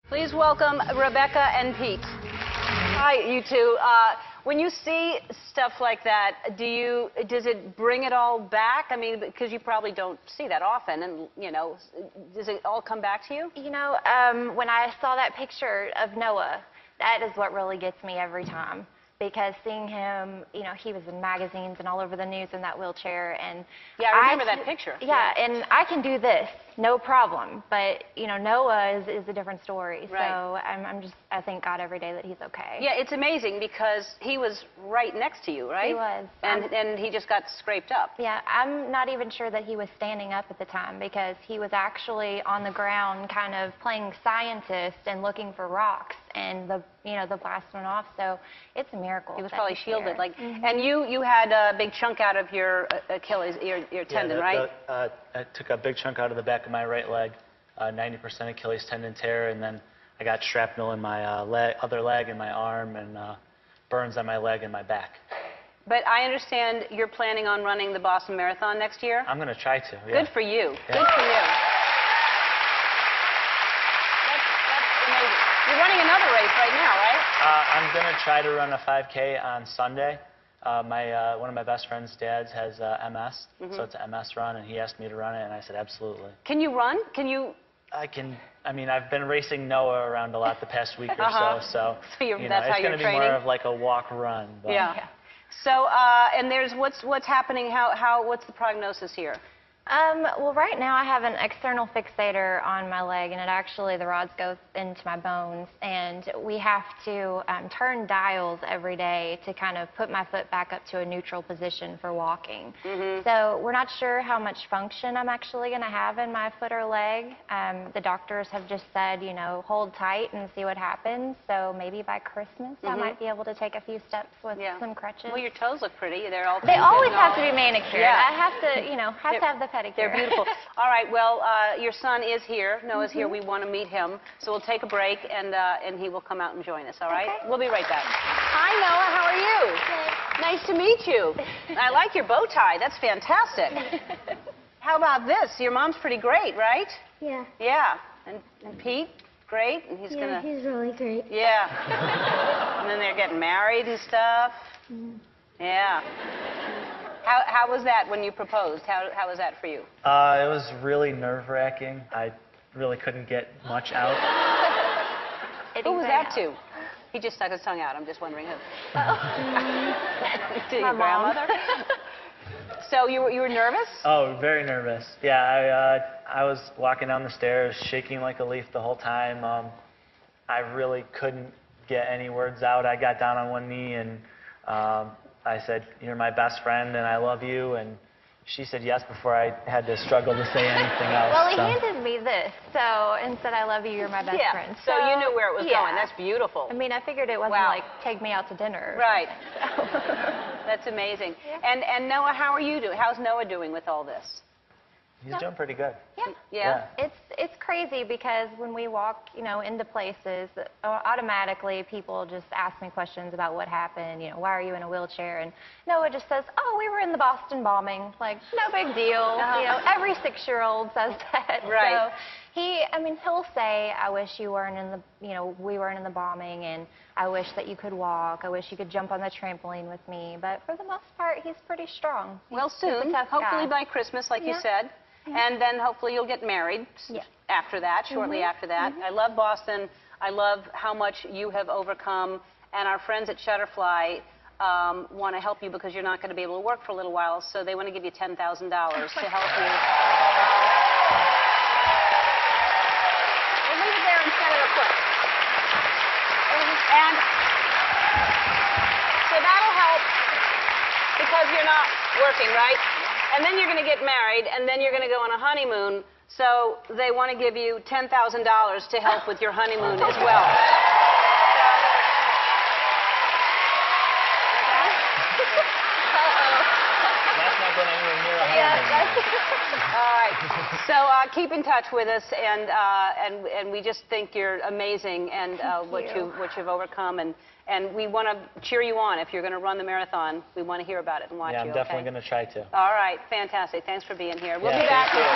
Please welcome Rebecca and Pete. Hi, you two. When you see stuff like that, does it bring it all back? I mean, because you probably don't see that often, and does it all come back to you? You know, when I saw that picture of Noah, that is what really gets me every time. Because seeing him, he was in magazines and all over the news in that wheelchair, and yeah, I remember that picture. Yeah, and I can do this, no problem. But Noah is a different story. Right. So I thank God every day that he's okay. Yeah, it's amazing because he was right next to you, right? He was. And he just got scraped up. Yeah, I'm not even sure that he was standing up at the time because he was actually on the ground, kind of playing scientist and looking for rocks, and the blast went off. So it's a miracle. He was probably shielded, here. And you had a big chunk out of your Achilles, your tendon, right? I took a big chunk out of the back of my right leg, 90% Achilles tendon tear, and then I got shrapnel in my other leg and my arm, and burns on my leg and my back. But I understand you're planning on running the Boston Marathon next year? I'm going to try to, yeah. Good for you. Yeah. Good for you. That's amazing. You're running another race right now, right? I'm going to try to run a 5K on Sunday. One of my best friend's dads has MS, so it's an MS run, and he asked me to run it, and I said absolutely. Can you run? Can you? I mean, I've been racing Noah around a lot the past week or so that's it's going to be more of like a walk-run. Yeah. So, and there's what's happening? What's the prognosis here? Well, right now I have an external fixator on my leg, and the rods go into my bones, and we have to turn dials every day to kind of put my foot back up to a neutral position for walking. So we're not sure how much function I'm actually going to have in my foot or leg. The doctors have just said, hold tight and see what happens. So maybe by Christmas I might be able to take a few steps with some crutches. Well, your toes look pretty. They're all. They always have to be manicured. Yeah. I have to, have the pedicure. They're beautiful. All right, well, your son is here. Noah's here. We want to meet him. So we'll take a break, and he will come out and join us, all right? Okay. We'll be right back. Hi, Noah. How are you? Good. Nice to meet you. I like your bow tie. That's fantastic. How about this? Your mom's pretty great, right? Yeah. Yeah. And Pete, great. And he's he's really great. Yeah. And then they're getting married and stuff. Yeah. How was that when you proposed? How was that for you? It was really nerve-wracking. I really couldn't get much out. Who was that to? He just stuck his tongue out. I'm just wondering who. To your grandmother? So you were nervous? Oh, very nervous. Yeah, I was walking down the stairs, shaking like a leaf the whole time. I really couldn't get any words out. I got down on one knee and I said, "You're my best friend and I love you," and she said yes before I had to struggle to say anything else. Well, he handed me this, and said, "I love you, you're my best friend." So you knew where it was going. That's beautiful. I mean, I figured it wasn't like, take me out to dinner. Right. That's amazing. Yeah. And Noah, how are you doing? How's Noah doing with all this? He's doing pretty good. Yeah. It's crazy because when we walk, into places, automatically people just ask me questions about what happened. Why are you in a wheelchair? And Noah just says, "Oh, we were in the Boston bombing. Like, no big deal." Every 6-year-old says that. Right. So he'll say, "I wish you weren't in the, we weren't in the bombing, and I wish that you could walk. I wish you could jump on the trampoline with me." But for the most part, he's pretty strong. Well, soon, hopefully by Christmas, like you said. And then hopefully you'll get married after that, shortly after that. I love Boston. I love how much you have overcome. And our friends at Shutterfly want to help you because you're not going to be able to work for a little while. So they want to give you $10,000 to help you. We'll leave it there instead of a foot. And so that'll help because you're not working, right? And then you're going to get married, and then you're going to go on a honeymoon. So they want to give you $10,000 to help with your honeymoon as well. That's not going anywhere near a honeymoon. All right. So keep in touch with us, and we just think you're amazing and what you've overcome. And we want to cheer you on. If you're going to run the marathon, we want to hear about it and watch you. Yeah, I'm definitely going to try to. All right, fantastic. Thanks for being here. We'll be thank back you. with